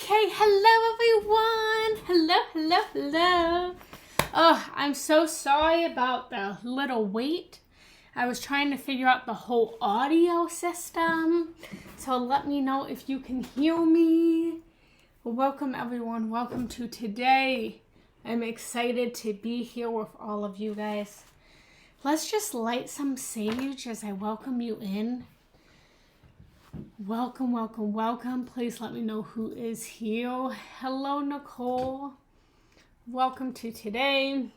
Okay, hello everyone. Hello. Oh, I'm so sorry about the little wait. I was trying to figure out the whole audio system. So let me know if you can hear me. Welcome everyone. Welcome to today. I'm excited to be here with all of you guys. Let's just light some sage as I welcome you in. Welcome. Please let me know who is here. Hello, Nicole. Welcome to today.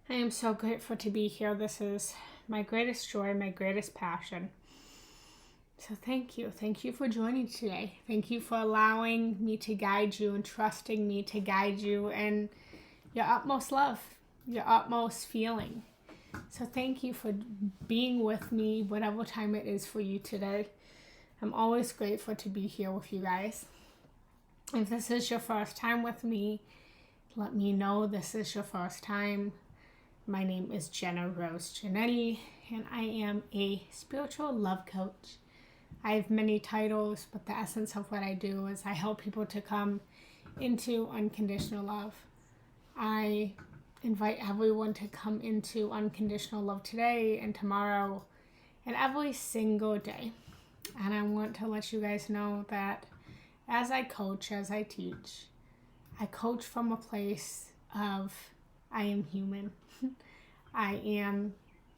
I am so grateful to be here. This is my greatest joy, my greatest passion. So thank you. Thank you for joining today. Thank you for allowing me to guide you and trusting me to guide you in your utmost love, your utmost feeling. So thank you for being with me, whatever time it is for you today. I'm always grateful to be here with you guys. If this is your first time with me, let me know this is your first time. My name is Jenna Rose Giannetti, and I am a spiritual love coach. I have many titles, but the essence of what I do is I help people to come into unconditional love. I invite everyone to come into unconditional love today and tomorrow and every single day. And I want to let you guys know that as I coach, as I teach, I coach from a place of I am human. I am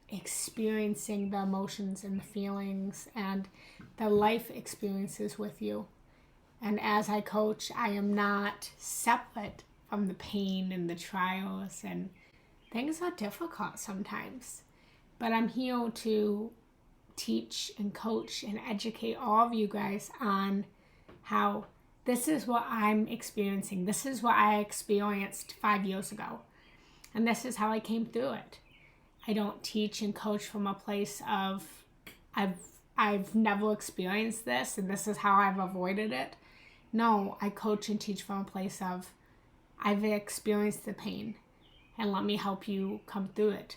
experiencing the emotions and the feelings and the life experiences with you. And as I coach, I am not separate from the pain and the trials, and things are difficult sometimes. But I'm here to teach and coach and educate all of you guys on how this is what I'm experiencing. This is what I experienced 5 years ago. And this is how I came through it. I don't teach and coach from a place of I've never experienced this and this is how I've avoided it. No, I coach and teach from a place of I've experienced the pain and let me help you come through it.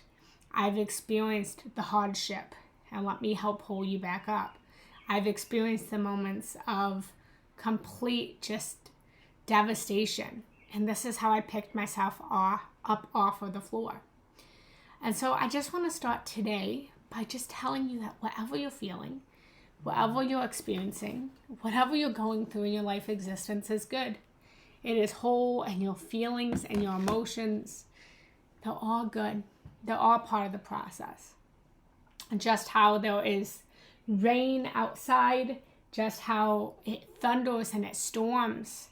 I've experienced the hardship and let me help pull you back up. I've experienced the moments of complete just devastation, and this is how I picked myself up off of the floor. And so I just want to start today by just telling you that whatever you're feeling, whatever you're experiencing, whatever you're going through in your life existence is good. It is whole, and your feelings and your emotions, they're all good. They're all part of the process. And just how there is rain outside, just how it thunders and it storms,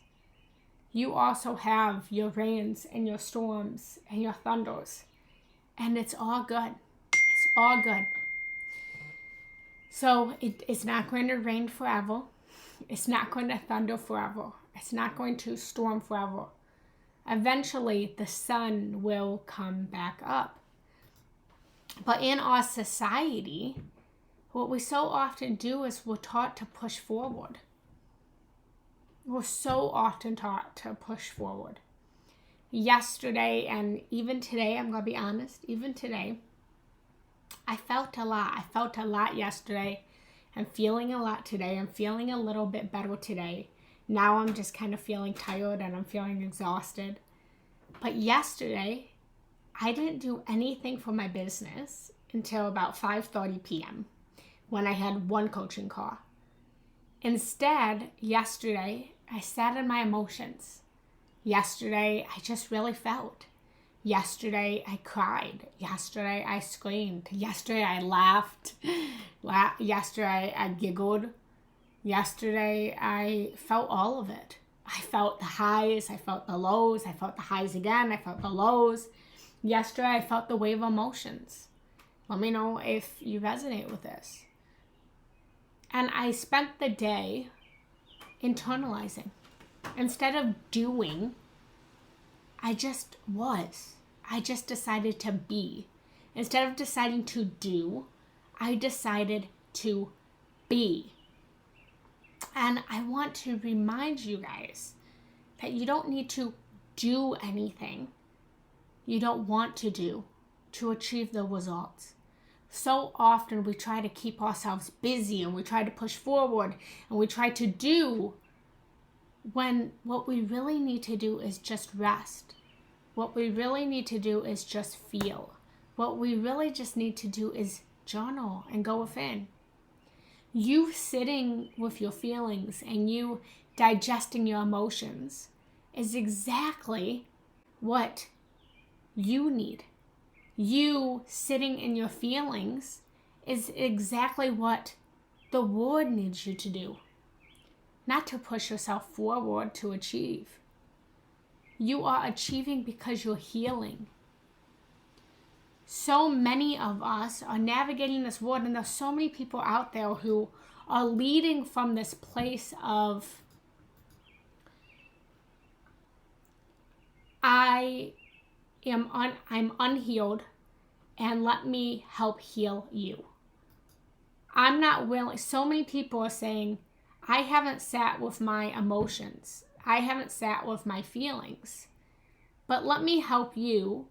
you also have your rains and your storms and your thunders. And it's all good. It's all good. So it's not going to rain forever. It's not going to thunder forever. It's not going to storm forever. Eventually, the sun will come back up. But in our society, what we so often do is we're taught to push forward. We're so often taught to push forward. Yesterday and even today, I'm going to be honest, even today, I felt a lot. I felt a lot yesterday. I'm feeling a lot today. I'm feeling a little bit better today. Now I'm just kind of feeling tired and I'm feeling exhausted. But yesterday, I didn't do anything for my business until about 5:30 p.m. when I had one coaching call. Instead, yesterday, I sat in my emotions. Yesterday, I just really felt. Yesterday, I cried. Yesterday, I screamed. Yesterday, I laughed. Yesterday, I giggled. Yesterday, I felt all of it. I felt the highs. I felt the lows. I felt the highs again. I felt the lows. Yesterday, I felt the wave of emotions. Let me know if you resonate with this. And I spent the day internalizing. Instead of doing, I just was. I just decided to be. Instead of deciding to do, I decided to be. And I want to remind you guys that you don't need to do anything you don't want to do to achieve the results. So often we try to keep ourselves busy and we try to push forward and we try to do when what we really need to do is just rest. What we really need to do is just feel. What we really just need to do is journal and go within. You sitting with your feelings and you digesting your emotions is exactly what you need. You sitting in your feelings is exactly what the Lord needs you to do. Not to push yourself forward to achieve. You are achieving because you're healing. So many of us are navigating this world, and there's so many people out there who are leading from this place of, I'm unhealed, and let me help heal you. I'm not willing. So many people are saying, I haven't sat with my emotions. I haven't sat with my feelings. But let me help you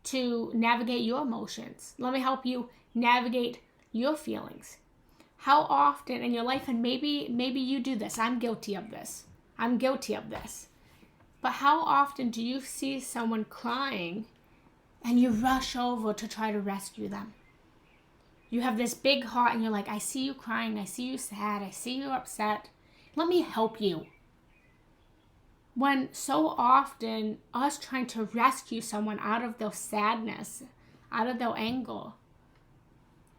to navigate your emotions. Let me help you navigate your feelings. How often in your life, and maybe you do this. I'm guilty of this. But how often do you see someone crying and you rush over to try to rescue them? You have this big heart and you're like, I see you crying, I see you sad, I see you upset. Let me help you. When so often us trying to rescue someone out of their sadness, out of their anger,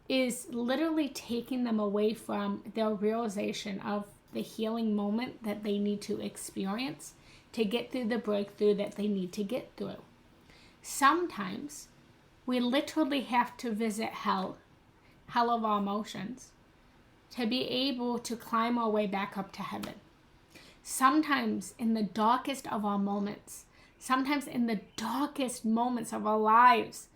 is literally taking them away from their realization of the healing moment that they need to experience to get through the breakthrough that they need to get through. Sometimes we literally have to visit hell of our emotions, to be able to climb our way back up to heaven. Sometimes in the darkest of our moments, sometimes in the darkest moments of our lives,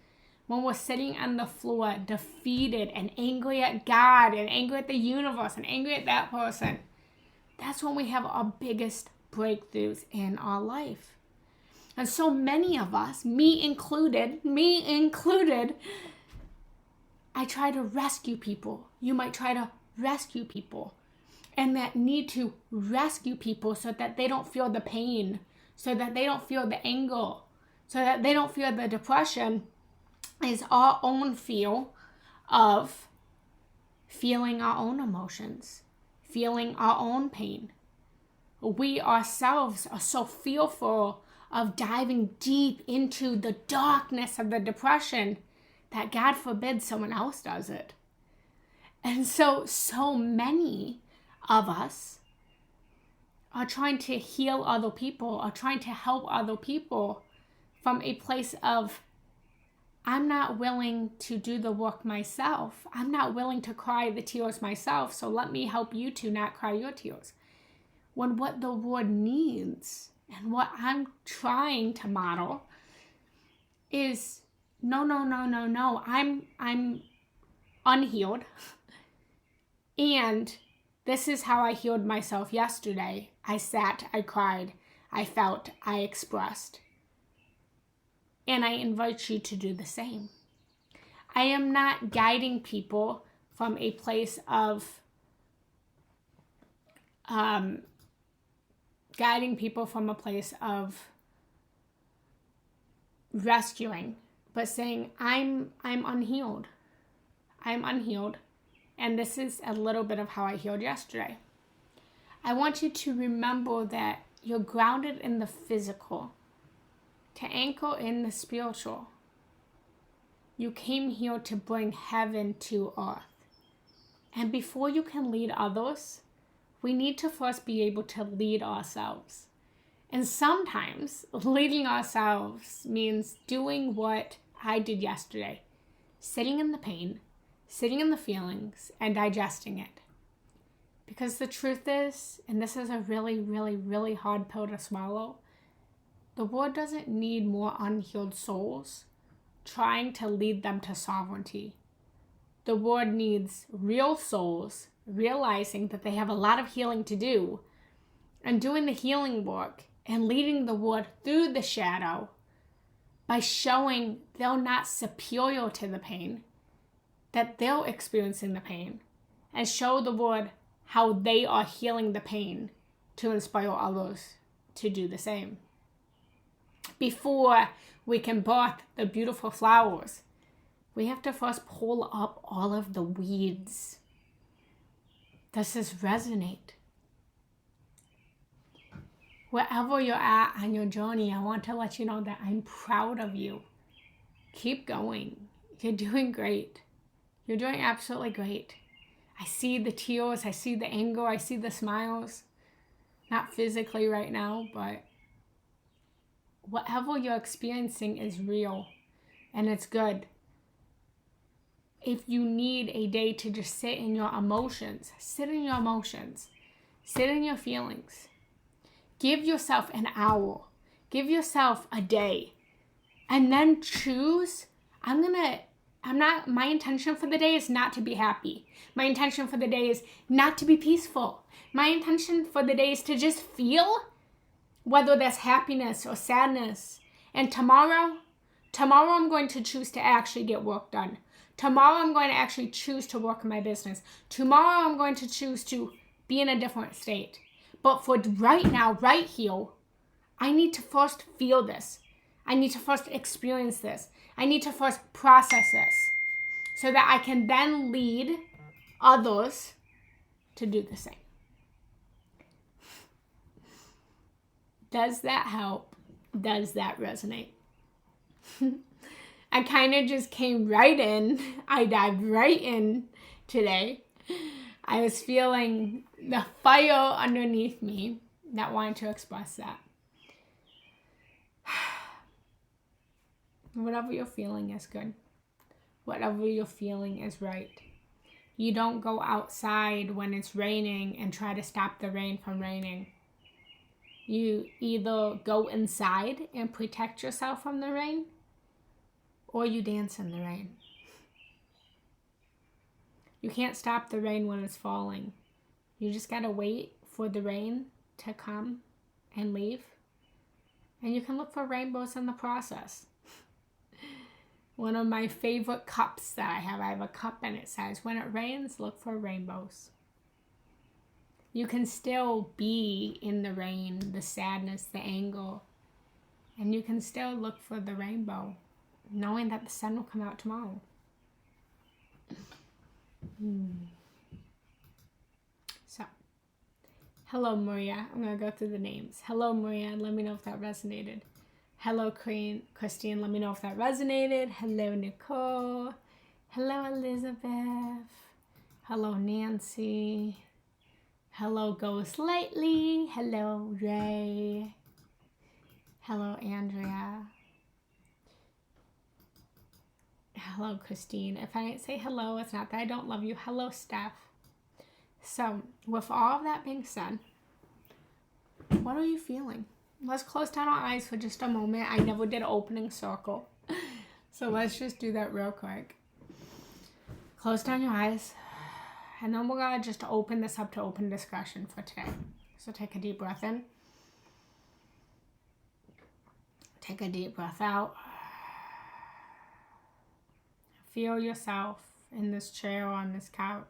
when we're sitting on the floor defeated and angry at God and angry at the universe and angry at that person, that's when we have our biggest breakthroughs in our life. And so many of us, me included, I try to rescue people. You might try to rescue people. And that need to rescue people so that they don't feel the pain, so that they don't feel the anger, so that they don't feel the depression, is our own feel of feeling our own emotions, feeling our own pain. We ourselves are so fearful of diving deep into the darkness of the depression that God forbid someone else does it. And so many of us are trying to heal other people, are trying to help other people from a place of, I'm not willing to do the work myself. I'm not willing to cry the tears myself, so let me help you to not cry your tears. When what the Lord needs and what I'm trying to model is, no. I'm unhealed. And this is how I healed myself yesterday. I sat, I cried, I felt, I expressed. And I invite you to do the same. I am not guiding people from a place of rescuing, but saying, I'm unhealed. I'm unhealed. And this is a little bit of how I healed yesterday. I want you to remember that you're grounded in the physical, to anchor in the spiritual. You came here to bring heaven to earth. And before you can lead others, we need to first be able to lead ourselves. And sometimes leading ourselves means doing what I did yesterday, sitting in the pain, sitting in the feelings, and digesting it. Because the truth is, and this is a really, really, really hard pill to swallow, the world doesn't need more unhealed souls trying to lead them to sovereignty. The world needs real souls realizing that they have a lot of healing to do and doing the healing work and leading the world through the shadow by showing they're not superior to the pain, that they're experiencing the pain, and show the world how they are healing the pain to inspire others to do the same. Before we can birth the beautiful flowers, we have to first pull up all of the weeds. Does this resonate? Wherever you're at on your journey, I want to let you know that I'm proud of you. Keep going. You're doing great. You're doing absolutely great. I see the tears. I see the anger. I see the smiles. Not physically right now, but whatever you're experiencing is real and it's good. If you need a day to just sit in your emotions, sit in your emotions, sit in your feelings. Give yourself an hour. Give yourself a day. And then choose. My intention for the day is not to be happy. My intention for the day is not to be peaceful. My intention for the day is to just feel, whether that's happiness or sadness. And tomorrow I'm going to choose to actually get work done. Tomorrow I'm going to actually choose to work in my business. Tomorrow I'm going to choose to be in a different state. But for right now, right here, I need to first feel this. I need to first experience this. I need to first process this so that I can then lead others to do the same. Does that help? Does that resonate? I kind of just came right in. I dived right in today. I was feeling the fire underneath me that wanted to express that. Whatever you're feeling is good. Whatever you're feeling is right. You don't go outside when it's raining and try to stop the rain from raining. You either go inside and protect yourself from the rain, or you dance in the rain. You can't stop the rain when it's falling. You just gotta wait for the rain to come and leave. And you can look for rainbows in the process. One of my favorite cups that I have a cup and it says, when it rains, look for rainbows. You can still be in the rain, the sadness, the anger, and you can still look for the rainbow, knowing that the sun will come out tomorrow. So, hello Maria. I'm going to go through the names. Hello Maria, let me know if that resonated. Hello Christine, let me know if that resonated. Hello Nicole. Hello Elizabeth. Hello Nancy. Hello Ghost Lightly. Hello Ray. Hello Andrea. Hello Christine. If I didn't say hello, it's not that I don't love you. Hello Steph. So with all of that being said, what are you feeling? Let's close down our eyes for just a moment. I never did an opening circle. So let's just do that real quick. Close down your eyes. And then we're going to just open this up to open discussion for today. So take a deep breath in. Take a deep breath out. Feel yourself in this chair or on this couch.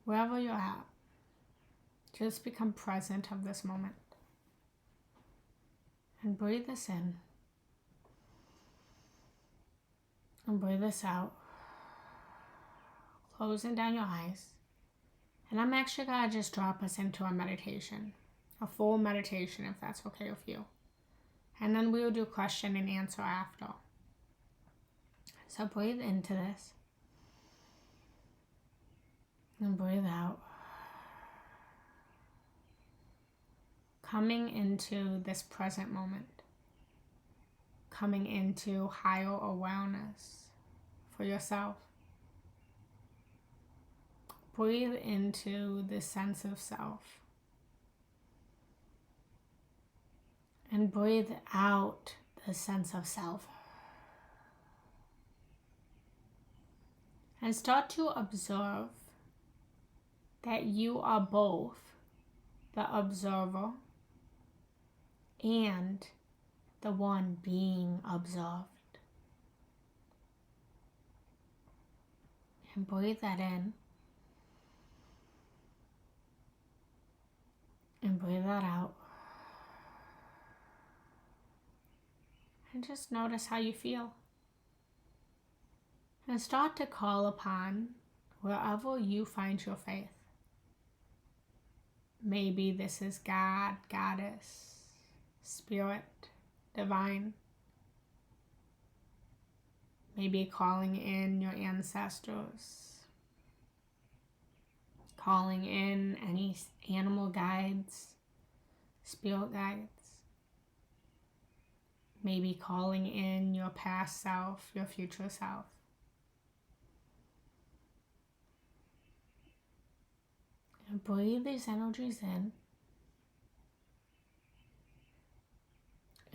Wherever you're at. Just become present of this moment. And breathe this in. And breathe this out. Closing down your eyes. And I'm actually going to just drop us into a meditation. A full meditation if that's okay with you. And then we'll do question and answer after. So breathe into this. And breathe out. Coming into this present moment. Coming into higher awareness for yourself. Breathe into this sense of self. And breathe out the sense of self. And start to observe that you are both the observer and the one being observed. And breathe that in. And breathe that out. And just notice how you feel. And start to call upon wherever you find your faith. Maybe this is God, Goddess, Spirit, Divine. Maybe calling in your ancestors. Calling in any animal guides, spirit guides. Maybe calling in your past self, your future self. And breathe these energies in.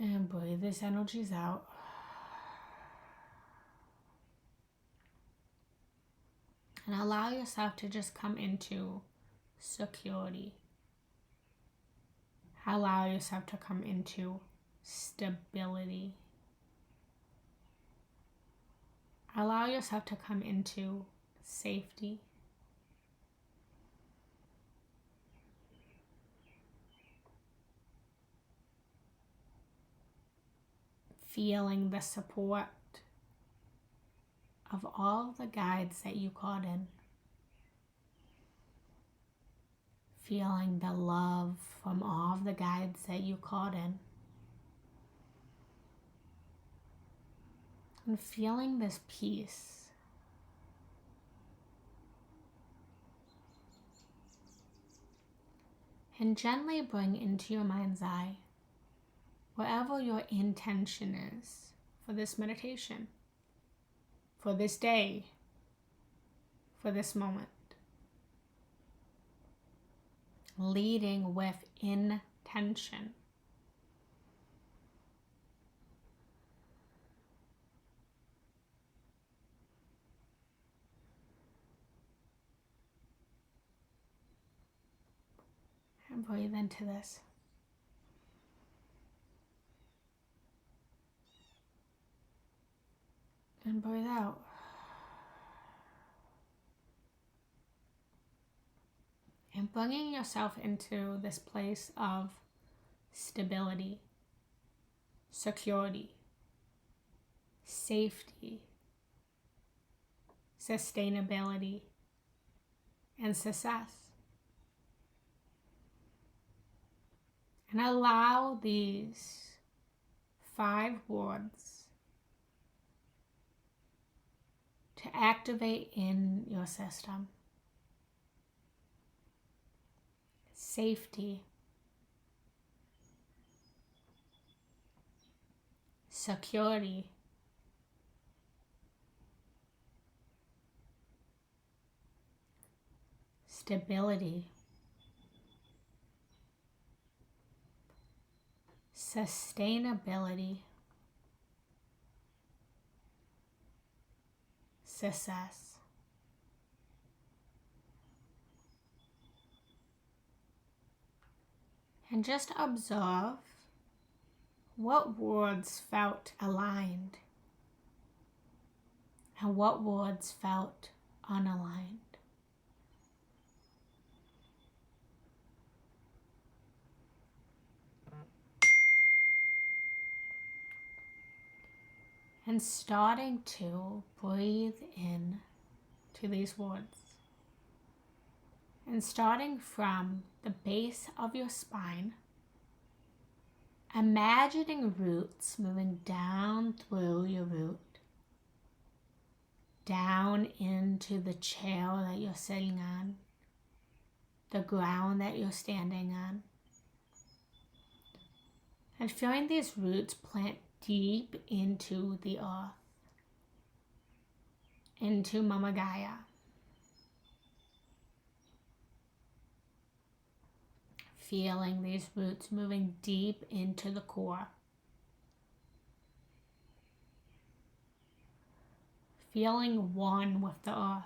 And breathe these energies out. And allow yourself to just come into security. Allow yourself to come into stability. Allow yourself to come into safety. Feeling the support of all the guides that you called in. Feeling the love from all of the guides that you called in. And feeling this peace. And gently bring into your mind's eye whatever your intention is for this meditation, for this day, for this moment. Leading with intention. And breathe into this. And breathe out. And bringing yourself into this place of stability, security, safety, sustainability, and success. And allow these 5 words to activate in your system. Safety, security, stability, sustainability, success. And just observe what words felt aligned and what words felt unaligned. And starting to breathe in to these words. And starting from the base of your spine, imagining roots moving down through your root, down into the chair that you're sitting on, the ground that you're standing on. And feeling these roots plant deep into the earth, into Mama Gaia. Feeling these roots moving deep into the core. Feeling one with the earth.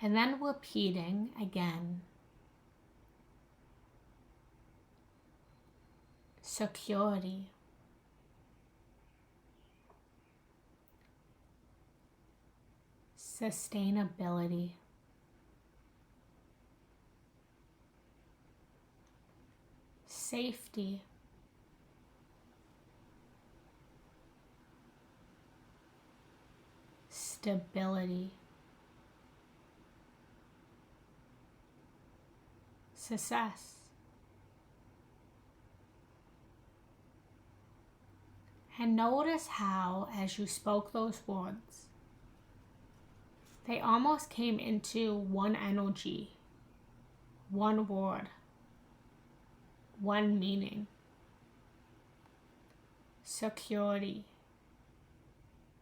And then repeating again. Security. sustainability, safety, stability, success. And notice how, as you spoke those words, they almost came into one energy, one word, one meaning. Security,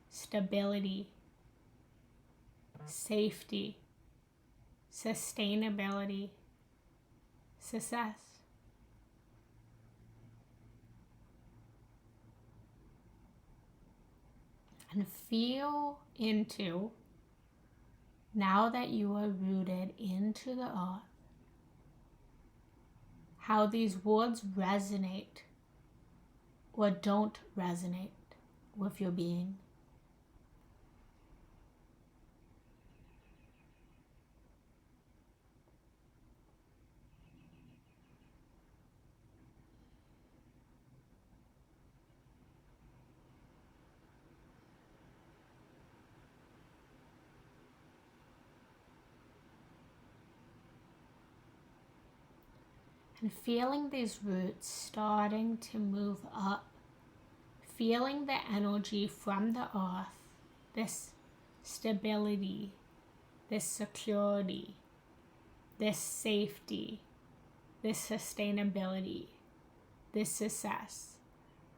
stability, safety, sustainability, success. And feel into, now that you are rooted into the earth, how these words resonate or don't resonate with your being. And feeling these roots starting to move up, feeling the energy from the earth, this stability, this security, this safety, this sustainability, this success,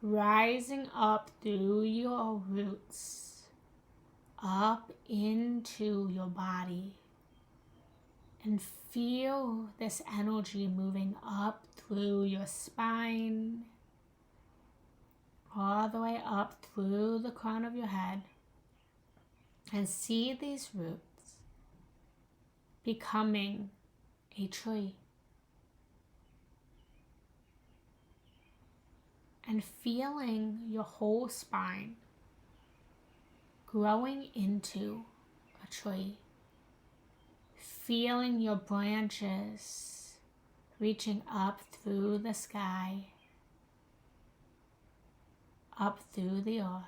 rising up through your roots, up into your body. And feel this energy moving up through your spine, all the way up through the crown of your head. And see these roots becoming a tree. And feeling your whole spine growing into a tree. Feeling your branches reaching up through the sky, up through the earth.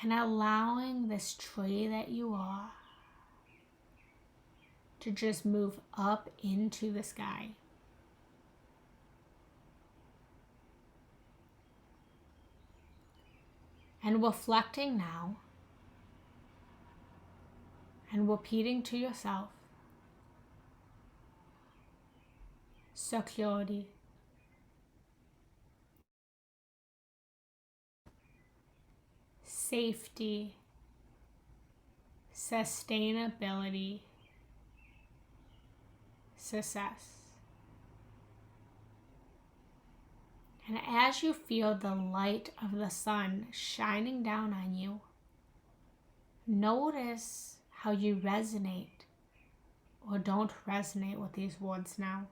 And allowing this tree that you are to just move up into the sky. And reflecting now and repeating to yourself, security, safety, sustainability, success. And as you feel the light of the sun shining down on you, notice how you resonate or don't resonate with these words now.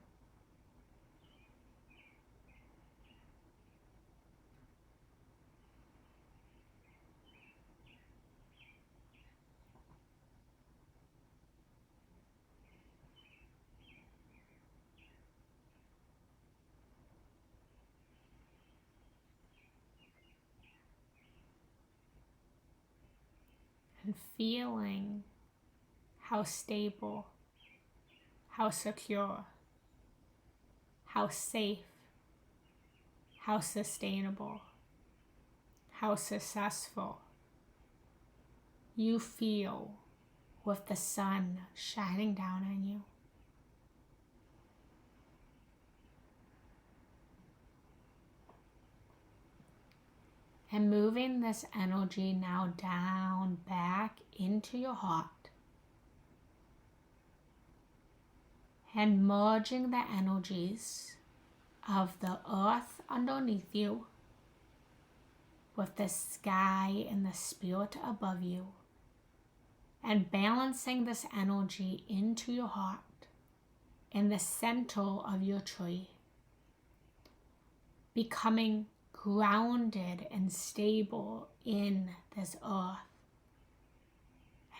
And feeling how stable, how secure, how safe, how sustainable, how successful you feel with the sun shining down on you. And moving this energy now down back into your heart. And merging the energies of the earth underneath you with the sky and the spirit above you. And balancing this energy into your heart in the center of your tree. Becoming grounded and stable in this earth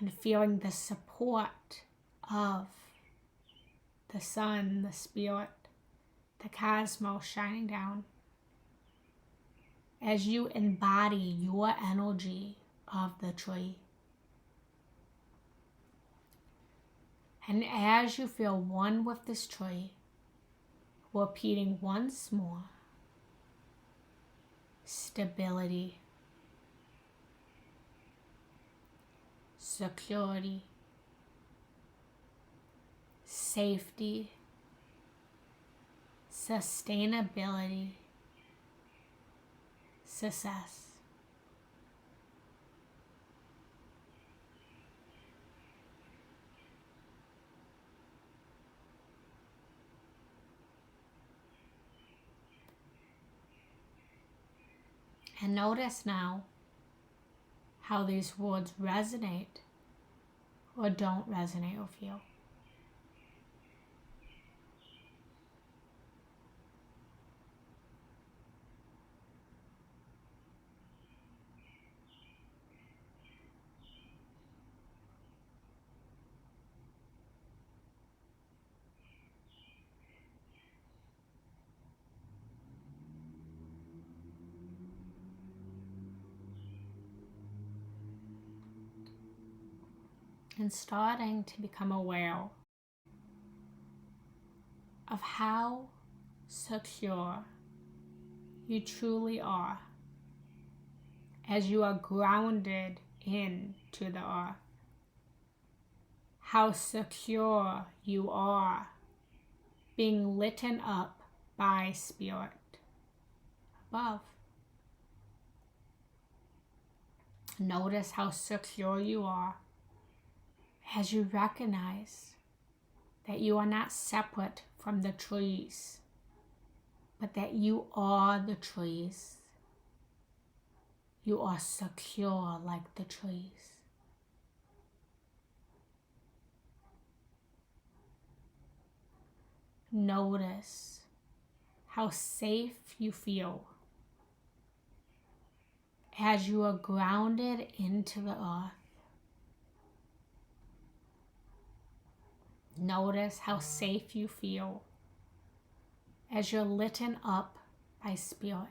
and feeling the support of the sun, the spirit, the cosmos shining down as you embody your energy of the tree. And as you feel one with this tree, repeating once more, stability, security, safety, sustainability, success. And notice now how these words resonate or don't resonate with you. And starting to become aware of how secure you truly are as you are grounded into the earth. How secure you are being lit up by spirit above. Notice how secure you are as you recognize that you are not separate from the trees, but that you are the trees. You are secure like the trees. Notice how safe you feel as you are grounded into the earth. Notice how safe you feel as you're lit up by spirit.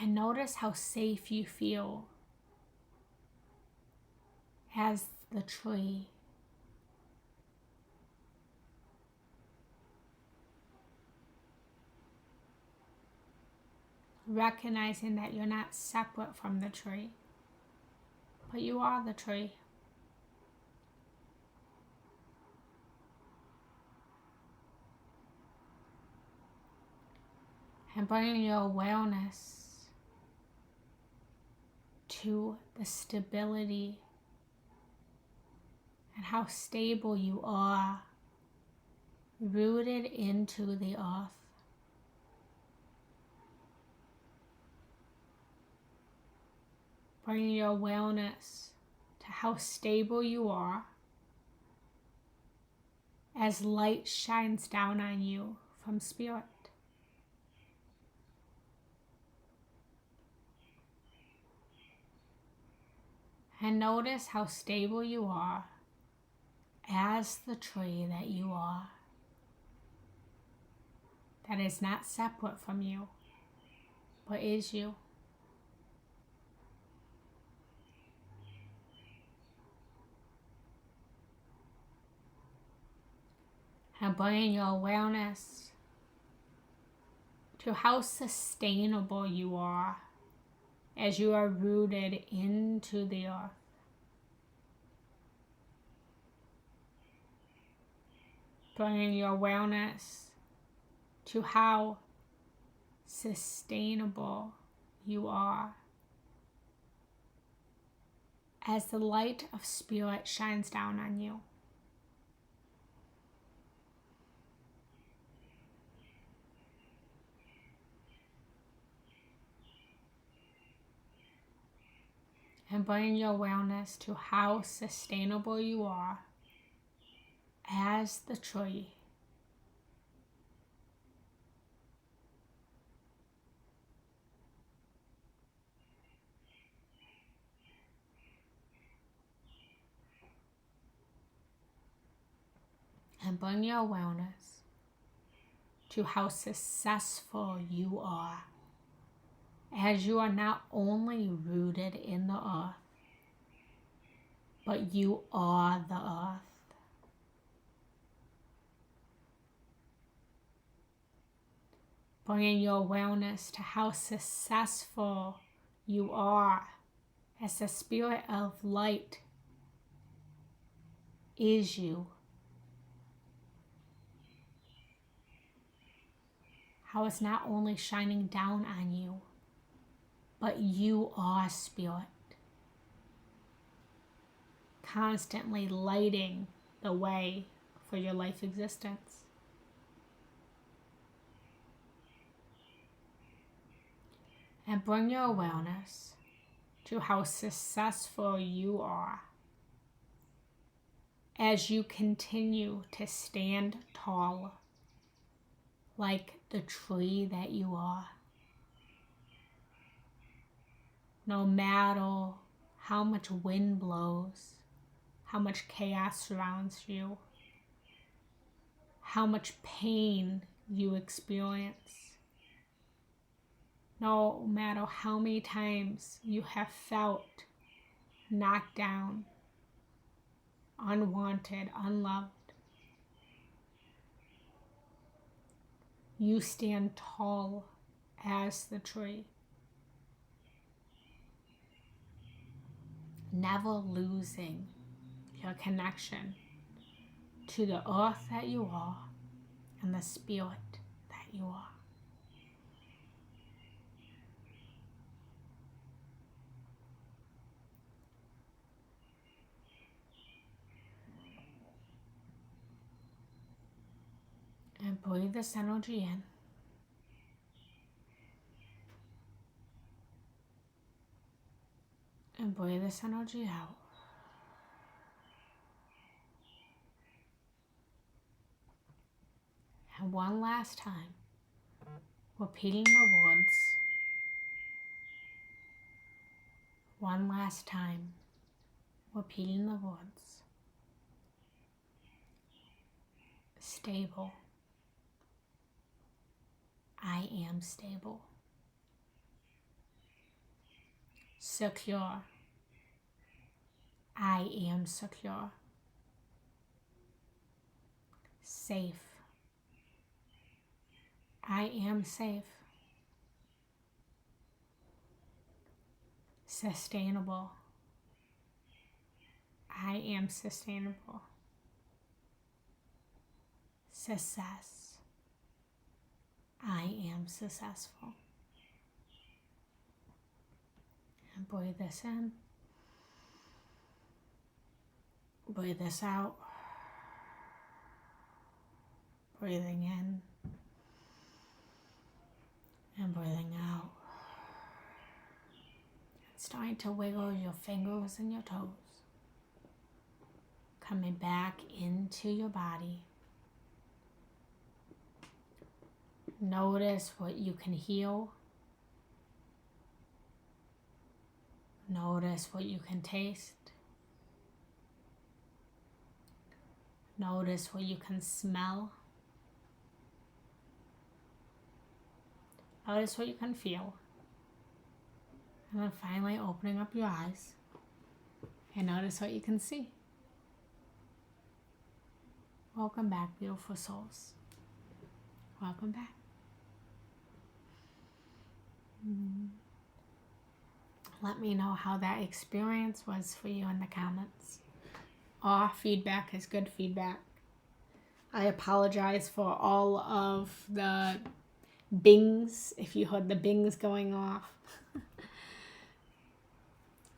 And notice how safe you feel as the tree. Recognizing that you're not separate from the tree, but you are the tree. And bringing your awareness to the stability and how stable you are, rooted into the earth. Bringing your awareness to how stable you are as light shines down on you from spirit. And notice how stable you are as the tree that you are, that is not separate from you, but is you. And bringing your awareness to how sustainable you are as you are rooted into the earth. Bringing your awareness to how sustainable you are as the light of spirit shines down on you. And bring your awareness to how sustainable you are as the tree And bring your awareness to how successful you are, as you are not only rooted in the earth, but you are the earth. Bringing your awareness to how successful you are as the spirit of light is you. How it's not only shining down on you, but you are spirit. Constantly lighting the way for your life existence. And bring your awareness to how successful you are as you continue to stand tall like the tree that you are. No matter how much wind blows, how much chaos surrounds you, how much pain you experience, no matter how many times you have felt knocked down, unwanted, unloved, you stand tall as the tree, never losing your connection to the earth that you are and the spirit that you are. And breathe this energy in. And breathe this energy out. And one last time, repeating the words. One last time, repeating the words. Stable. I am stable. Secure. I am secure. Safe. I am safe. Sustainable. I am sustainable. Success. I am successful. And breathe this in. Breathe this out. Breathing in. And breathing out. Starting to wiggle your fingers and your toes. Coming back into your body. Notice what you can heal. Notice what you can taste. Notice what you can smell. Notice what you can feel. And then finally opening up your eyes and notice what you can see. Welcome back, beautiful souls. Welcome back. Let me know how that experience was for you in the comments. All feedback is good feedback. I apologize for all of the bings, if you heard the bings going off.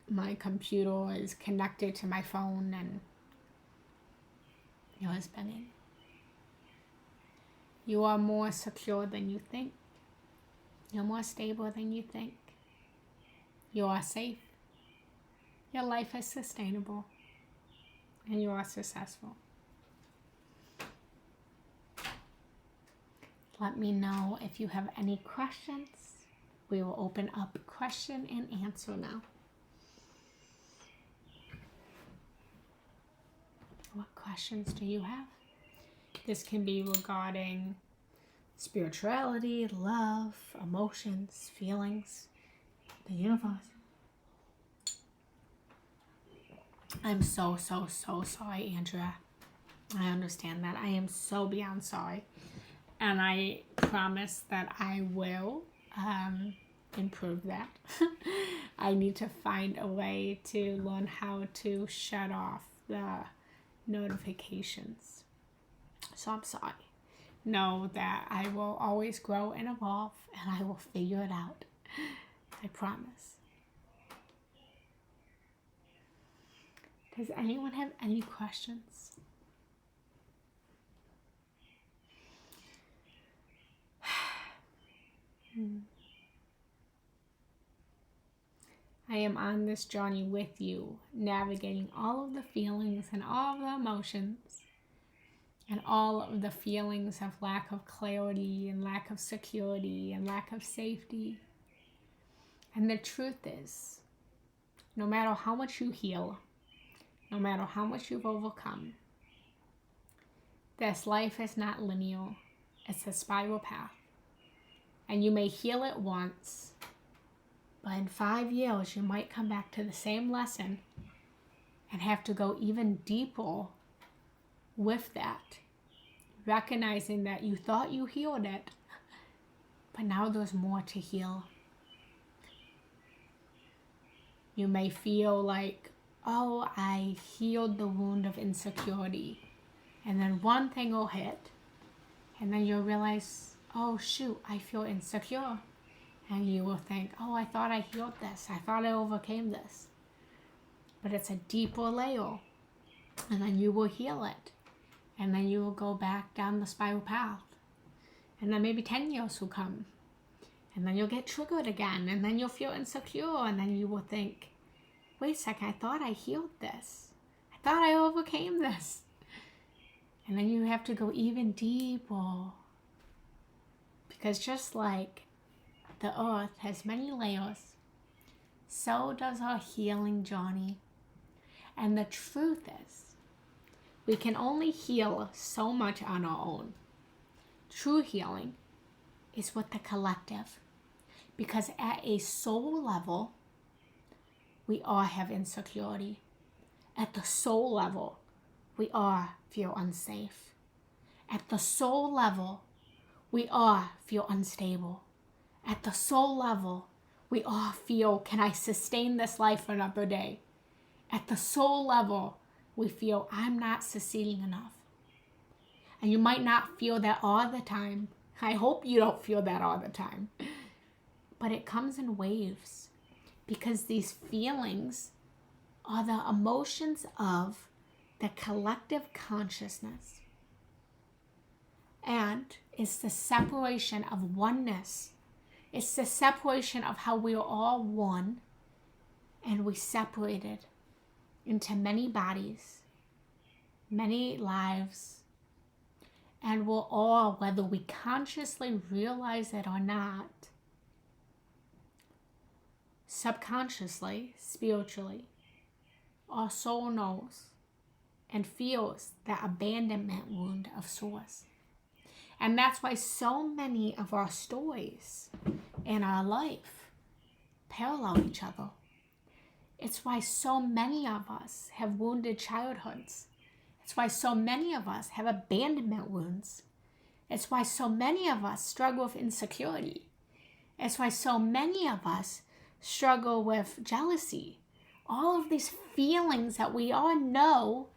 My computer is connected to my phone and it was binging. You are more secure than you think. You're more stable than you think. You are safe. Your life is sustainable. And you are successful. Let me know if you have any questions. We will open up question and answer now. What questions do you have? This can be regarding spirituality, love, emotions, feelings, the universe. I'm so sorry, Andrea. I understand that. I am so beyond sorry. And I promise that I will improve that. I need to find a way to learn how to shut off the notifications. So I'm sorry. Know that I will always grow and evolve, and I will figure it out. I promise. Does anyone have any questions? I am on this journey with you, navigating all of the feelings and all of the emotions and all of the feelings of lack of clarity and lack of security and lack of safety. And the truth is, no matter how much you heal, no matter how much you've overcome, this life is not linear. It's a spiral path. And you may heal it once, but in 5 years, you might come back to the same lesson and have to go even deeper with that, recognizing that you thought you healed it, but now there's more to heal. You may feel like, oh, I healed the wound of insecurity. And then one thing will hit, and then you'll realize, oh shoot, I feel insecure. And you will think, oh, I thought I healed this. I thought I overcame this. But it's a deeper layer. And then you will heal it. And then you will go back down the spiral path. And then maybe 10 years will come. And then you'll get triggered again. And then you'll feel insecure. And then you will think, wait a second, I thought I healed this. I thought I overcame this. And then you have to go even deeper. Because just like the earth has many layers, so does our healing journey. And the truth is, we can only heal so much on our own. True healing is with the collective. Because at a soul level, we all have insecurity. At the soul level, we all feel unsafe. At the soul level, we all feel unstable. At the soul level, we all feel, can I sustain this life for another day? At the soul level, we feel, I'm not succeeding enough. And you might not feel that all the time. I hope you don't feel that all the time. But it comes in waves. Because these feelings are the emotions of the collective consciousness. And it's the separation of oneness. It's the separation of how we are all one and we separated into many bodies, many lives, and we're all, whether we consciously realize it or not, subconsciously, spiritually, our soul knows and feels that abandonment wound of source. And that's why so many of our stories in our life parallel each other. It's why so many of us have wounded childhoods. It's why so many of us have abandonment wounds. It's why so many of us struggle with insecurity. It's why so many of us struggle with jealousy. All of these feelings that we all know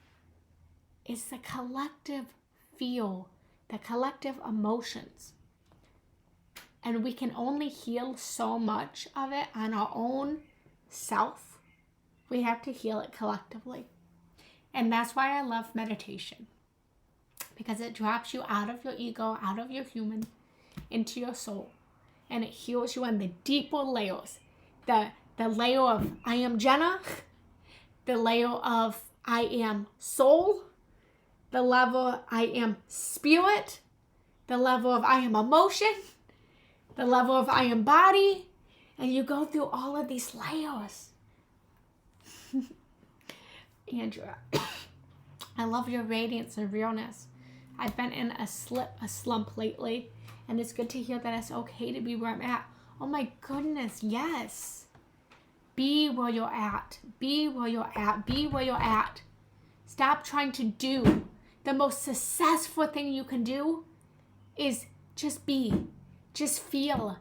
is the collective feel, the collective emotions. And we can only heal so much of it on our own self. We have to heal it collectively. And that's why I love meditation. Because it drops you out of your ego, out of your human, into your soul. And it heals you on the deeper layers. The layer of I am Jenna. The layer of I am soul. The level I am spirit. The level of I am emotion. The level of I am body. And you go through all of these layers. Andrea, I love your radiance and realness. I've been in a slump lately, and it's good to hear that it's okay to be where I'm at. Oh my goodness, yes. Be where you're at. Be where you're at. Be where you're at. Stop trying to do. The most successful thing you can do is just be. Just feel.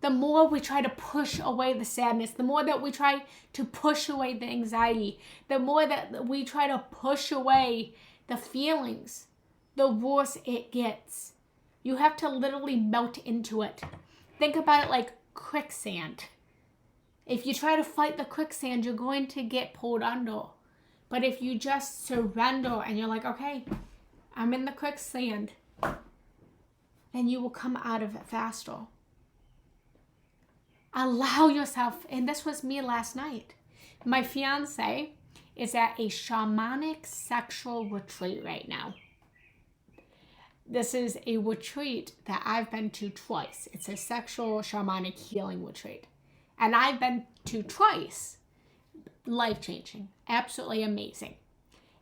The more we try to push away the sadness, the more that we try to push away the anxiety, the more that we try to push away the feelings, the worse it gets. You have to literally melt into it. Think about it like quicksand. If you try to fight the quicksand, you're going to get pulled under. But if you just surrender and you're like, okay, I'm in the quicksand, then you will come out of it faster. Allow yourself, and this was me last night. My fiance is at a shamanic sexual retreat right now. This is a retreat that I've been to twice. It's a sexual shamanic healing retreat. And I've been to twice. Life-changing. Absolutely amazing.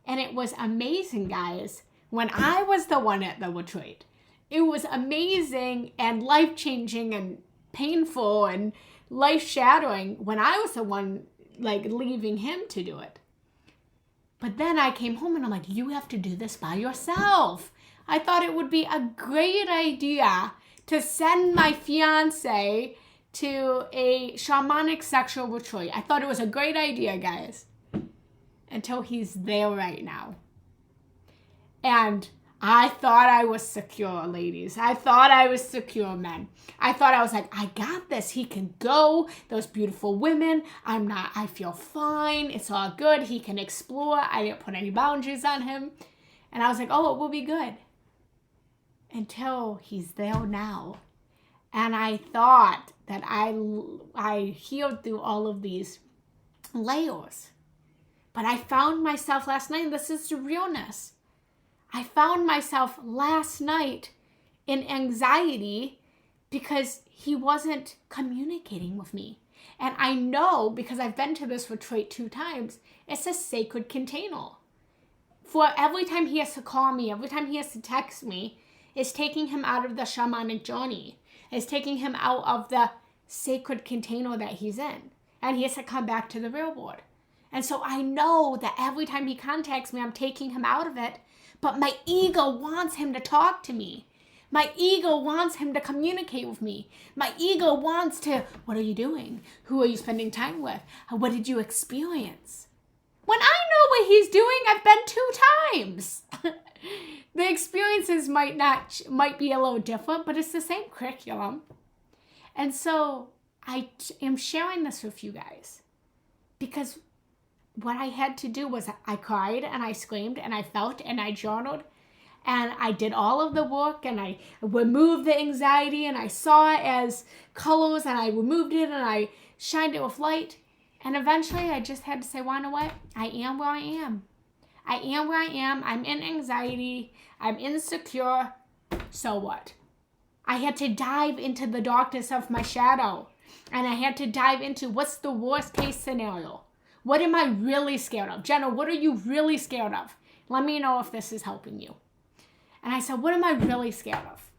And it was amazing, guys, when I was the one at the retreat. It was amazing and life-changing and painful and life-shattering when I was the one like leaving him to do it. But then I came home and I'm like, you have to do this by yourself. I thought it would be a great idea to send my fiance to a shamanic sexual retreat. I thought it was a great idea, guys, until he's there right now. And I thought I was secure, ladies. I thought I was secure, men. I thought I was like, I got this. He can go. Those beautiful women. I feel fine. It's all good. He can explore. I didn't put any boundaries on him. And I was like, oh, it will be good. Until he's there now. And I thought that I healed through all of these layers. But I found myself last night, and this is the realness. I found myself last night in anxiety because he wasn't communicating with me. And I know, because I've been to this retreat 2 times, it's a sacred container. For every time he has to call me, every time he has to text me, it's taking him out of the shamanic journey. It's taking him out of the sacred container that he's in. And he has to come back to the real world. And so I know that every time he contacts me, I'm taking him out of it. But my ego wants him to talk to me. My ego wants him to communicate with me. My ego wants to, what are you doing? Who are you spending time with? What did you experience? When I know what he's doing, I've been 2 times. The experiences might be a little different, but it's the same curriculum. And so I am sharing this with you guys because what I had to do was I cried and I screamed and I felt and I journaled and I did all of the work and I removed the anxiety and I saw it as colors and I removed it and I shined it with light. And eventually I just had to say, well, you know what? I am where I am. I am where I am. I'm in anxiety. I'm insecure. So what? I had to dive into the darkness of my shadow. And I had to dive into what's the worst case scenario. What am I really scared of? Jenna, what are you really scared of? Let me know if this is helping you. And I said, what am I really scared of?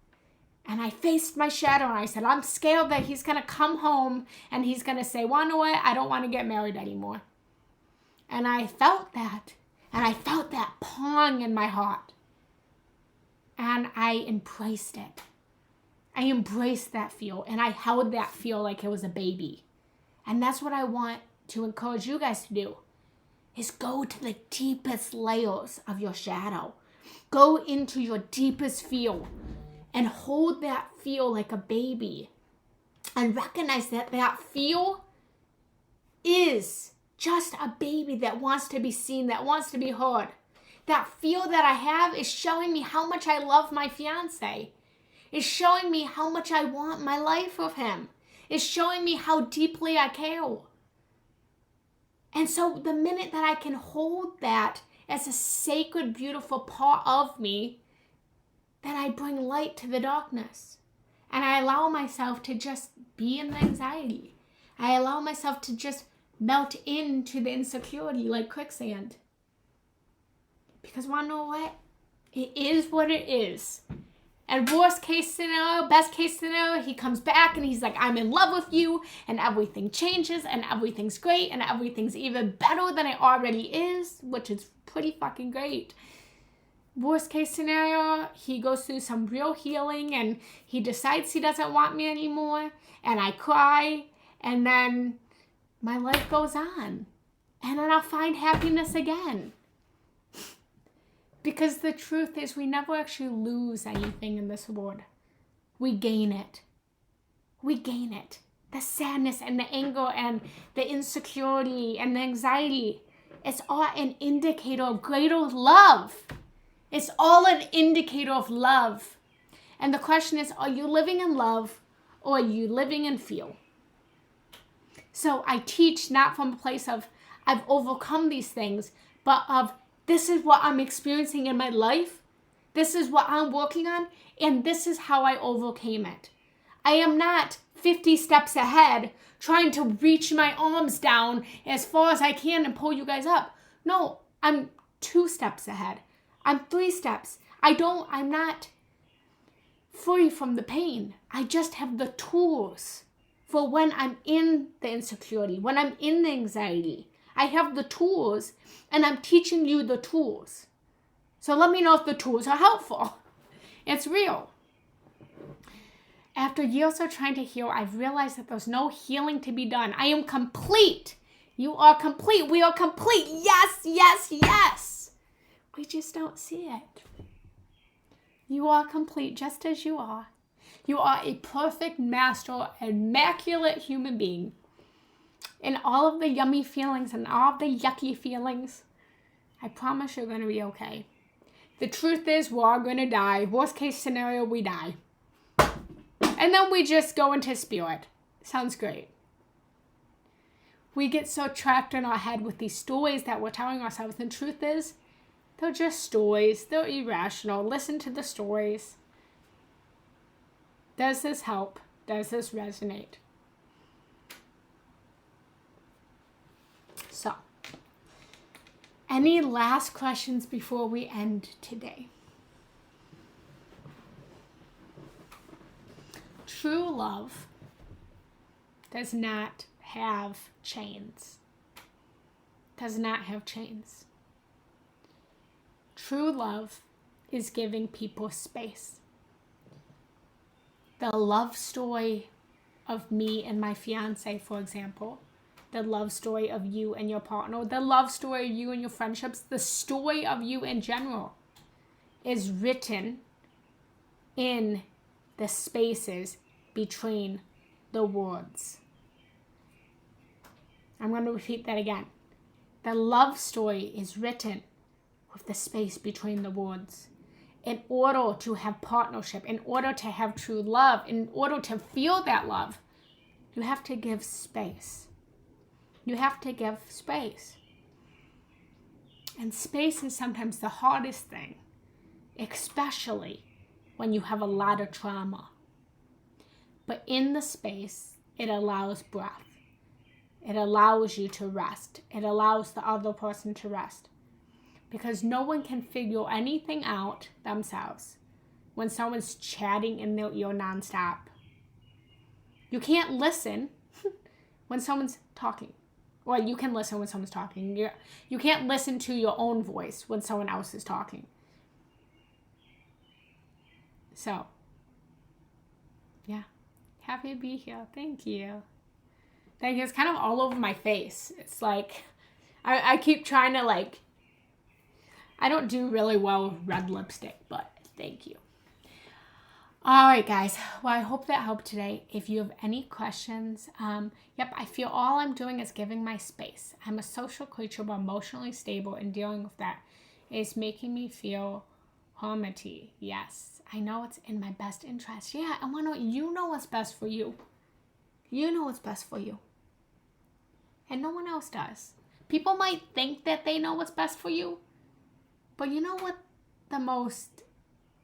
And I faced my shadow and I said, I'm scared that he's going to come home and he's going to say, well, you know what? I don't want to get married anymore. And I felt that. And I felt that pong in my heart. And I embraced it. I embraced that feel. And I held that feel like it was a baby. And that's what I want to encourage you guys to do. Is go to the deepest layers of your shadow. Go into your deepest feel. And hold that feel like a baby. And recognize that that feel is just a baby that wants to be seen, that wants to be heard. That feel that I have is showing me how much I love my fiance. It's showing me how much I want my life with him. It's showing me how deeply I care. And so the minute that I can hold that as a sacred, beautiful part of me, then I bring light to the darkness. And I allow myself to just be in the anxiety. I allow myself to just melt into the insecurity like quicksand. Because wanna know what? It is what it is. And worst case scenario, best case scenario, he comes back and he's like, I'm in love with you, and everything changes and everything's great and everything's even better than it already is, which is pretty fucking great. Worst case scenario, he goes through some real healing and he decides he doesn't want me anymore, and I cry, and then my life goes on, and then I'll find happiness again. Because the truth is, we never actually lose anything in this world. We gain it. We gain it. The sadness and the anger and the insecurity and the anxiety. It's all an indicator of greater love. It's all an indicator of love. And the question is, are you living in love or are you living in fear? So I teach not from a place of, I've overcome these things, but of, this is what I'm experiencing in my life. This is what I'm working on. And this is how I overcame it. I am not 50 steps ahead trying to reach my arms down as far as I can and pull you guys up. No, I'm 2 steps ahead. I'm 3 steps. I'm not free from the pain. I just have the tools for when I'm in the insecurity, when I'm in the anxiety. I have the tools, and I'm teaching you the tools. So let me know if the tools are helpful. It's real. After years of trying to heal, I've realized that there's no healing to be done. I am complete. You are complete. We are complete. Yes, yes, yes. We just don't see it. You are complete just as you are. You are a perfect, master, immaculate human being. And all of the yummy feelings and all of the yucky feelings, I promise you're going to be okay. The truth is, we're all going to die. Worst case scenario, we die. And then we just go into spirit. Sounds great. We get so trapped in our head with these stories that we're telling ourselves. And the truth is, they're just stories. They're irrational. Listen to the stories. Does this help? Does this resonate? So, any last questions before we end today? True love does not have chains. Does not have chains. True love is giving people space. The love story of me and my fiance, for example, the love story of you and your partner, the love story of you and your friendships, the story of you in general is written in the spaces between the words. I'm going to repeat that again. The love story is written with the space between the words. In order to have partnership, in order to have true love, in order to feel that love, you have to give space. You have to give space. And space is sometimes the hardest thing, especially when you have a lot of trauma. But in the space, it allows breath. It allows you to rest. It allows the other person to rest. Because no one can figure anything out themselves when someone's chatting in their ear nonstop. You can't listen when someone's talking. Well, you can listen when someone's talking. You can't listen to your own voice when someone else is talking. So, yeah. Happy to be here. Thank you. Thank you. It's kind of all over my face. It's like, I keep trying to I don't do really well with red lipstick, but thank you. All right, guys. Well, I hope that helped today. If you have any questions, I feel all I'm doing is giving my space. I'm a social creature, but emotionally stable, and dealing with that is making me feel harmony. Yes, I know it's in my best interest. Yeah, I want to. You know what's best for you. You know what's best for you, and no one else does. People might think that they know what's best for you, but you know what? The most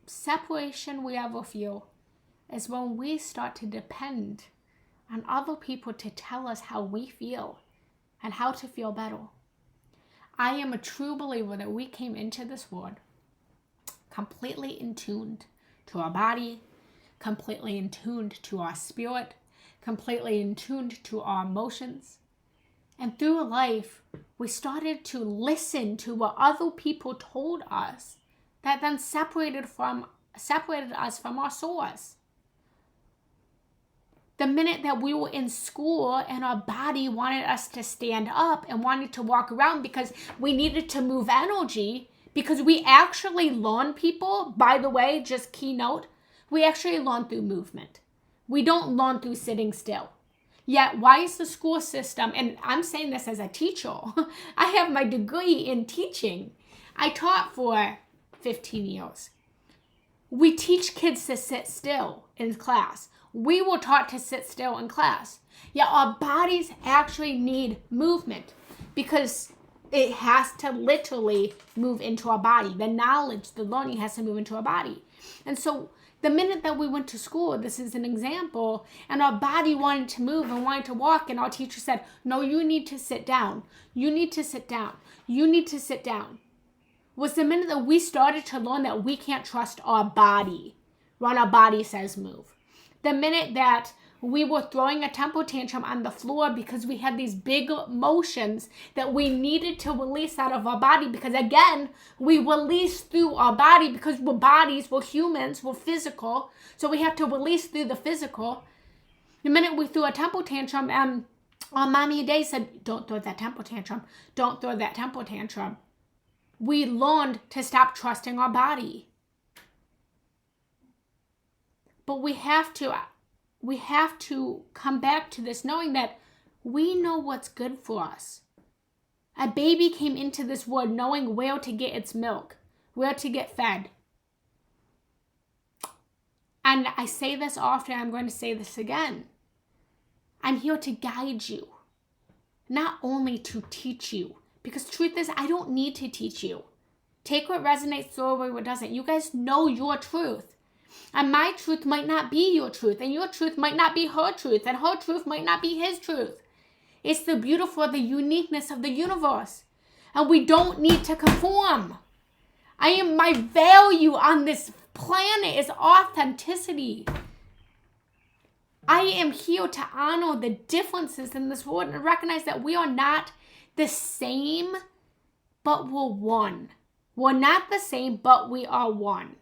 separation we ever feel is when we start to depend on other people to tell us how we feel and how to feel better. I am a true believer that we came into this world completely in tuned to our body, completely in tuned to our spirit, completely in tuned to our emotions. And through life, we started to listen to what other people told us that then separated us from our source. The minute that we were in school and our body wanted us to stand up and wanted to walk around because we needed to move energy, because we actually learn, people, by the way, just keynote, we actually learn through movement. We don't learn through sitting still. Yet, why is the school system, and I'm saying this as a teacher, I have my degree in teaching. I taught for 15 years. We teach kids to sit still in class. We were taught to sit still in class. Yet our bodies actually need movement because it has to literally move into our body. The knowledge, the learning has to move into our body. And so the minute that we went to school, this is an example, and our body wanted to move and wanted to walk, and our teacher said, no, you need to sit down. You need to sit down. You need to sit down. Was the minute that we started to learn that we can't trust our body when our body says move. The minute that we were throwing a temper tantrum on the floor because we had these big emotions that we needed to release out of our body, because again, we release through our body because we're bodies, we're humans, we're physical. So we have to release through the physical. The minute we threw a temper tantrum, and our mommy and daddy said, don't throw that temper tantrum. Don't throw that temper tantrum. We learned to stop trusting our body. But we have to come back to this knowing that we know what's good for us. A baby came into this world knowing where to get its milk, where to get fed. And I say this often, I'm going to say this again. I'm here to guide you, not only to teach you. Because truth is, I don't need to teach you. Take what resonates, throw away what doesn't. You guys know your truth. And my truth might not be your truth. And your truth might not be her truth. And her truth might not be his truth. It's the beautiful, the uniqueness of the universe. And we don't need to conform. My value on this planet is authenticity. I am here to honor the differences in this world and recognize that we are not the same, but we're one. We're not the same, but we are one.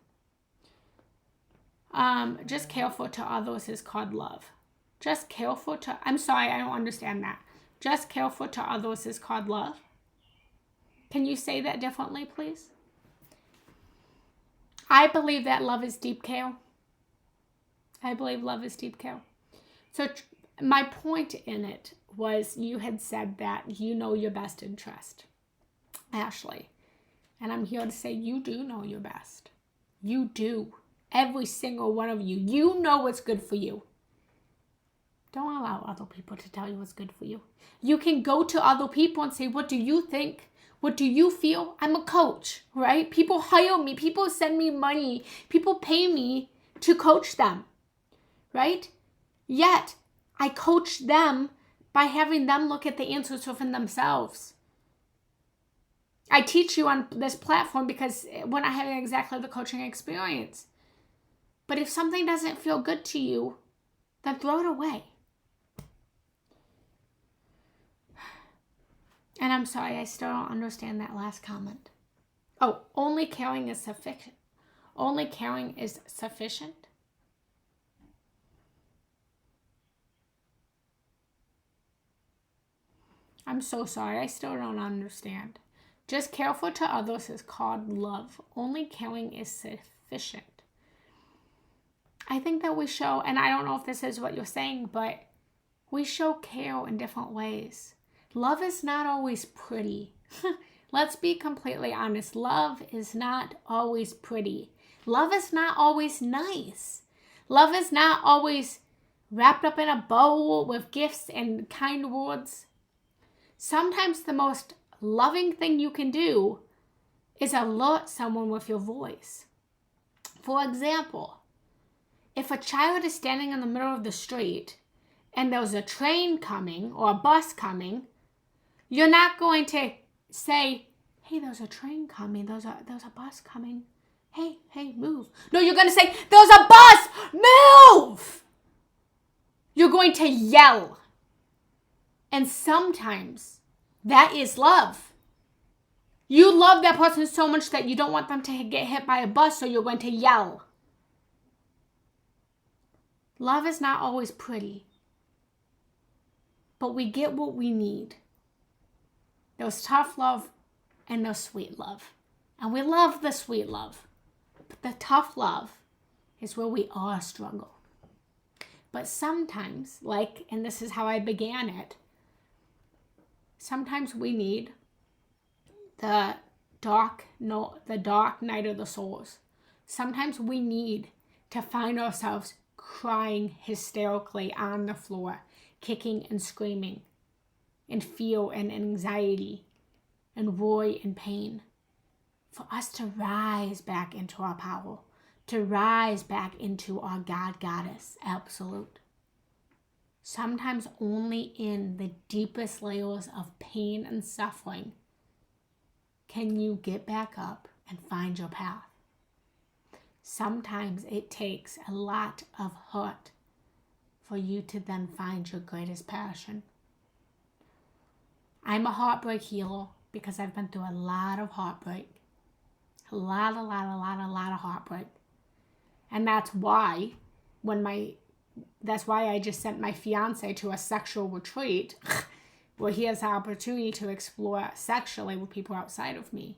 Just careful to others is called love. Just careful to, I'm sorry, I don't understand that. Just careful to others is called love. Can you say that differently, please? I believe that love is deep care. I believe love is deep care. So my point in it was you had said that you know your best interest, Ashley. And I'm here to say you do know your best. You do. Every single one of you. You know what's good for you. Don't allow other people to tell you what's good for you. You can go to other people and say, what do you think? What do you feel? I'm a coach, right? People hire me. People send me money. People pay me to coach them, right? Yet, I coach them by having them look at the answers within themselves. I teach you on this platform because we're not having exactly the coaching experience. But if something doesn't feel good to you, then throw it away. And I'm sorry, I still don't understand that last comment. Oh, only caring is sufficient. Only caring is sufficient. I'm so sorry, I still don't understand. Just careful to others is called love. Only caring is sufficient. I think that we show, and I don't know if this is what you're saying, but we show care in different ways. Love is not always pretty. Let's be completely honest. Love is not always pretty. Love is not always nice. Love is not always wrapped up in a bow with gifts and kind words. Sometimes the most loving thing you can do is alert someone with your voice. For example, if a child is standing in the middle of the street and there's a train coming or a bus coming, you're not going to say, hey, there's a train coming, there's a bus coming. hey, move. No, you're going to say, there's a bus, move. You're going to yell. And sometimes that is love. You love that person so much that you don't want them to get hit by a bus, so you're going to yell. Love is not always pretty, but we get what we need. There's tough love and there's sweet love. And we love the sweet love. But the tough love is where we all struggle. But sometimes, and this is how I began it, sometimes we need the dark night of the souls. Sometimes we need to find ourselves crying hysterically on the floor, kicking and screaming, in fear and anxiety, and worry and pain, for us to rise back into our power, to rise back into our God Goddess absolute. Sometimes only in the deepest layers of pain and suffering can you get back up and find your path. Sometimes it takes a lot of hurt for you to then find your greatest passion. I'm a heartbreak healer because I've been through a lot of heartbreak. A lot of heartbreak. And that's why I just sent my fiance to a sexual retreat where he has the opportunity to explore sexually with people outside of me,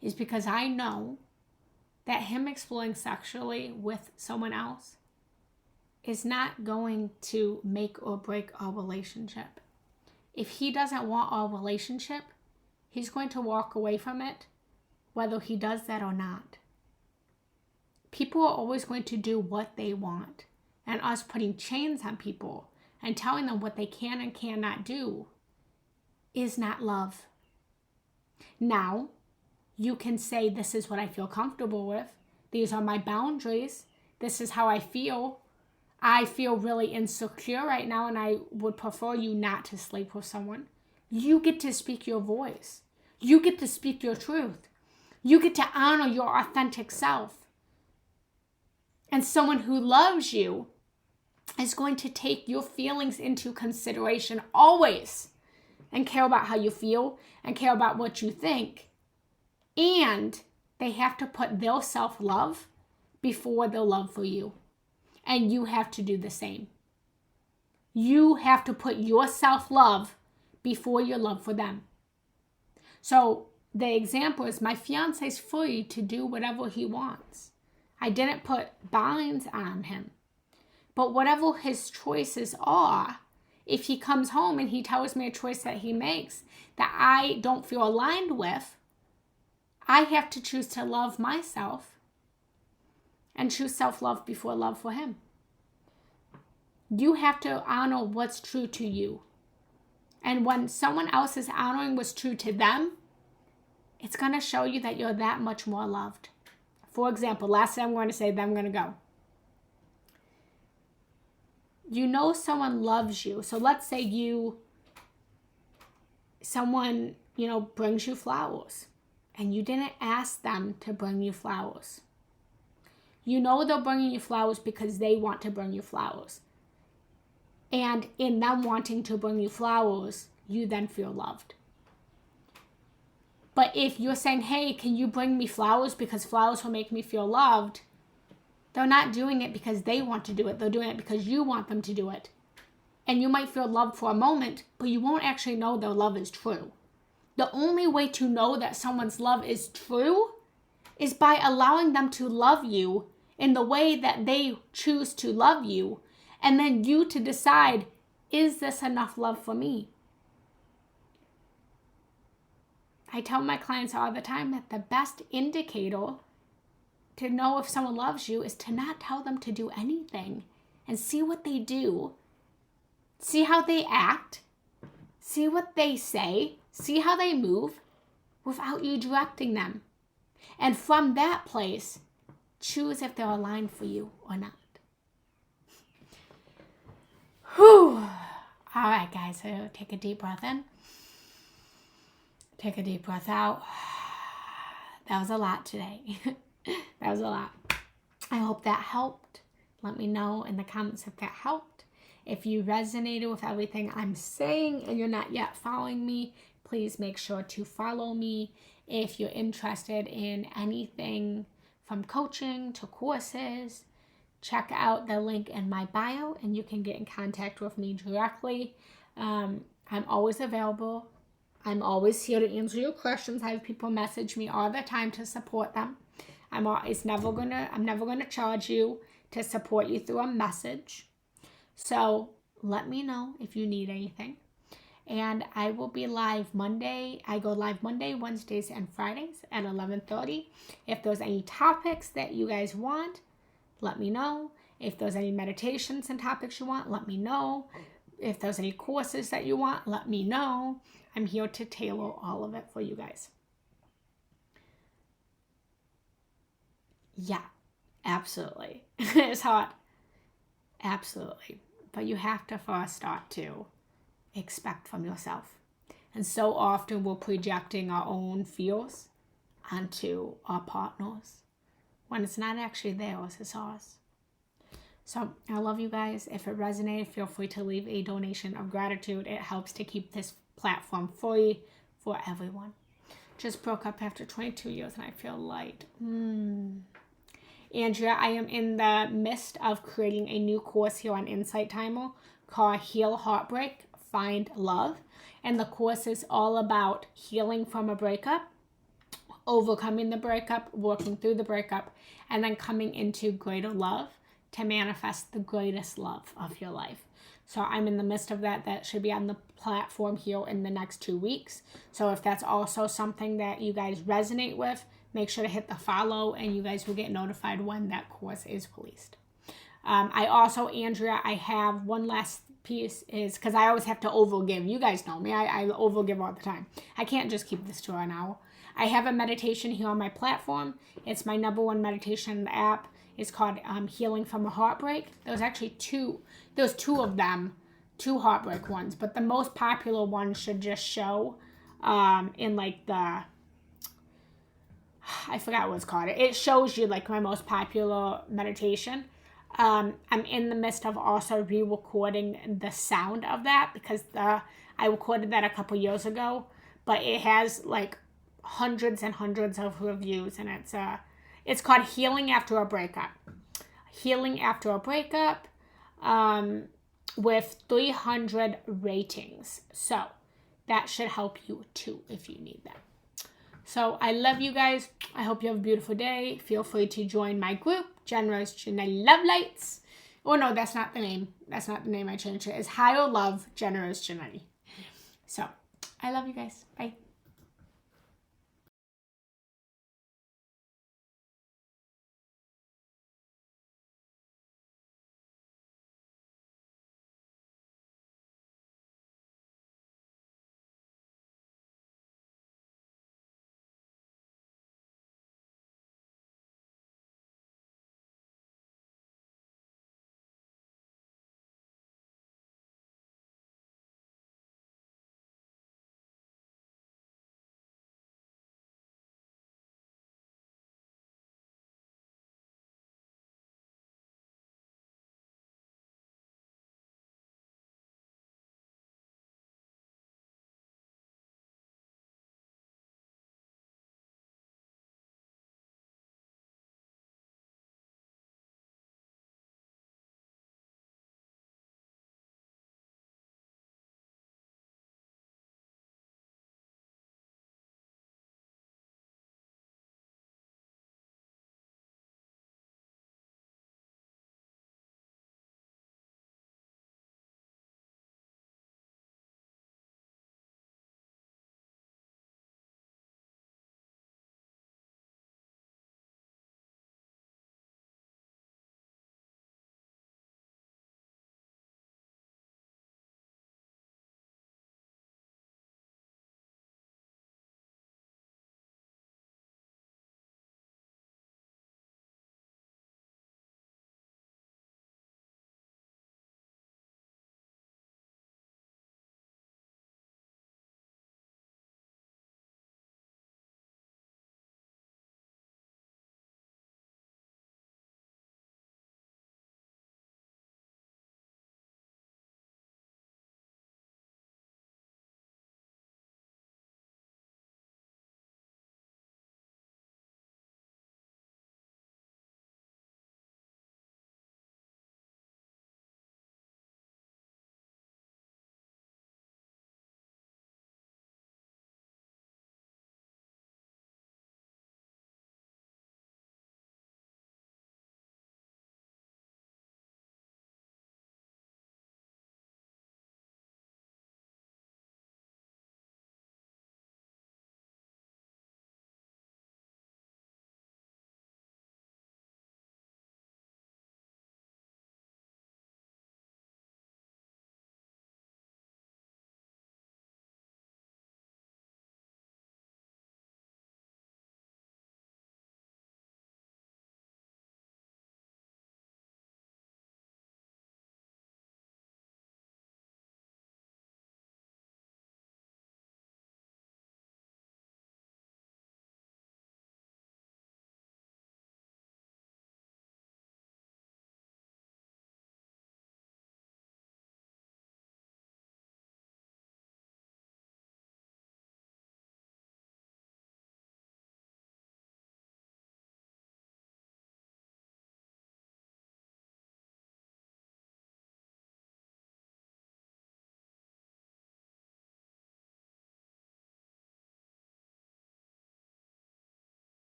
is because I know that him exploring sexually with someone else is not going to make or break our relationship. If he doesn't want our relationship, he's going to walk away from it, whether he does that or not. People are always going to do what they want, and us putting chains on people and telling them what they can and cannot do is not love. Now, you can say, this is what I feel comfortable with. These are my boundaries. This is how I feel. I feel really insecure right now, and I would prefer you not to sleep with someone. You get to speak your voice. You get to speak your truth. You get to honor your authentic self. And someone who loves you is going to take your feelings into consideration always, and care about how you feel and care about what you think. And they have to put their self-love before their love for you. And you have to do the same. You have to put your self-love before your love for them. So the example is, my fiance is free to do whatever he wants. I didn't put binds on him. But whatever his choices are, if he comes home and he tells me a choice that he makes that I don't feel aligned with, I have to choose to love myself and choose self-love before love for him. You have to honor what's true to you. And when someone else is honoring what's true to them, it's going to show you that you're that much more loved. For example, last thing I'm going to say, then I'm going to go. You know someone loves you. So let's say someone brings you flowers and you didn't ask them to bring you flowers. You know they're bringing you flowers because they want to bring you flowers. And in them wanting to bring you flowers, you then feel loved. But if you're saying, hey, can you bring me flowers because flowers will make me feel loved? They're not doing it because they want to do it. They're doing it because you want them to do it. And you might feel loved for a moment, but you won't actually know their love is true. The only way to know that someone's love is true is by allowing them to love you in the way that they choose to love you, and then you to decide, is this enough love for me? I tell my clients all the time that the best indicator to know if someone loves you is to not tell them to do anything and see what they do. See how they act. See what they say. See how they move without you directing them. And from that place, choose if they're aligned for you or not. Whew. All right, guys, so take a deep breath in. Take a deep breath out. That was a lot today. That was a lot. I hope that helped. Let me know in the comments if that helped. If you resonated with everything I'm saying and you're not yet following me, please make sure to follow me. If you're interested in anything from coaching to courses, check out the link in my bio and you can get in contact with me directly. I'm always available. I'm always here to answer your questions. I have people message me all the time to support them. I'm never gonna charge you to support you through a message. So let me know if you need anything. And I will be live Monday. I go live Monday, Wednesdays, and Fridays at 11:30. If there's any topics that you guys want, let me know. If there's any meditations and topics you want, let me know. If there's any courses that you want, let me know. I'm here to tailor all of it for you guys. Yeah, absolutely. It's hot. Absolutely. But you have to first start to expect from yourself. And so often we're projecting our own fears onto our partners when it's not actually theirs, it's ours. So I love you guys. If it resonated, feel free to leave a donation of gratitude. It helps to keep this platform free for everyone. Just broke up after 22 years and I feel light. Andrea, I am in the midst of creating a new course here on Insight Timer called Heal Heartbreak, Find Love. And the course is all about healing from a breakup, overcoming the breakup, working through the breakup, and then coming into greater love to manifest the greatest love of your life. So I'm in the midst of that. That should be on the platform here in the next 2 weeks. So if that's also something that you guys resonate with, make sure to hit the follow and you guys will get notified when that course is released. I also, Andrea, I have one last piece is because I always have to overgive. You guys know me. I overgive all the time. I can't just keep this to an hour. I have a meditation here on my platform. It's my #1 meditation in the app. It's called Healing from a Heartbreak. There's actually two. There's 2 of them, 2 heartbreak ones. But the most popular one should just show in like the... I forgot what it's called. It shows you like my most popular meditation. I'm in the midst of also re-recording the sound of that because I recorded that a couple years ago, but it has like hundreds and hundreds of reviews, and it's called Healing After a Breakup. Healing After a Breakup with 300 ratings. So that should help you too if you need that. So I love you guys. I hope you have a beautiful day. Feel free to join my group, Generous Janelli Love Lights. Oh no, that's not the name. That's not the name I changed it. It's Higher Love Generous Janelli. So I love you guys. Bye.